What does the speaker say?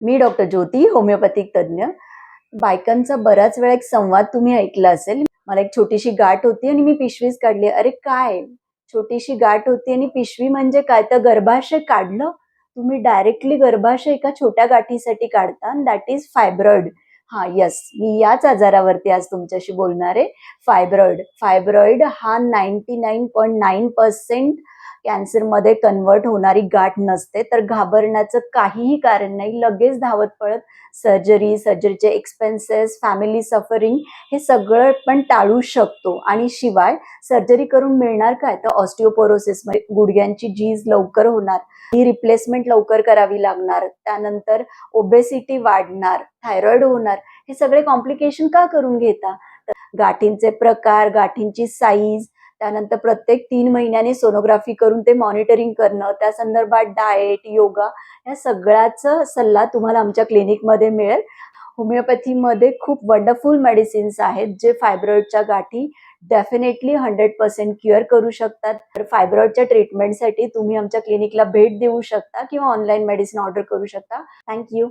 मी doctor ज्योती, homeopathic तज्ञ. बायकांचा बऱ्याच वेळा एक संवाद तुम्ही ऐकला असेल. मला एक छोटीशी गाठ होती आणि मी पिशवीच काढली. अरे काय? छोटीशी गाठ होती आणि पिशवी म्हणजे काय? तर गर्भाशय काढलं. तुम्ही डायरेक्टली गर्भाशय एका छोट्या गाठीसाठी काढता आणि दॅट इज फायब्रॉइड. हां, येस. मी याच आजारावरती आज तुमच्याशी बोलणार आहे. फायब्रॉइड. फायब्रॉइड हा 99.9% कॅन्सरमध्ये कन्व्हर्ट होणारी गाठ नसते, तर घाबरण्याचं काहीही कारण नाही. लगेच धावत पळत सर्जरीचे एक्सपेन्सेस, फॅमिली सफरिंग हे सगळं पण टाळू शकतो. आणि शिवाय सर्जरी करून मिळणार काय? तर ऑस्टिओपोरोसिस म्हणजे गुडघ्यांची झीज लवकर होणार, ही रिप्लेसमेंट लवकर करावी लागणार, त्यानंतर ओबेसिटी वाढणार, थायरॉइड होणार. हे सगळे कॉम्प्लिकेशन का करून घेता? गाठींचे प्रकार, गाठींची साईज, त्यानंतर प्रत्येक 3 महिन्याने सोनोग्राफी करून ते मॉनिटरिंग करणं, त्या संदर्भात डाएट, योगा या सगळ्याचा सल्ला तुम्हाला आमच्या क्लिनिकमध्ये मिळेल. होमिओपॅथीमध्ये खूप वंडरफुल मेडिसिन्स आहेत जे फायब्रॉइडच्या गाठी डेफिनेटली 100% क्युअर करू शकतात. तर फायब्रॉइडच्या ट्रीटमेंटसाठी तुम्ही आमच्या क्लिनिकला भेट देऊ शकता किंवा ऑनलाईन मेडिसिन ऑर्डर करू शकता. थँक्यू.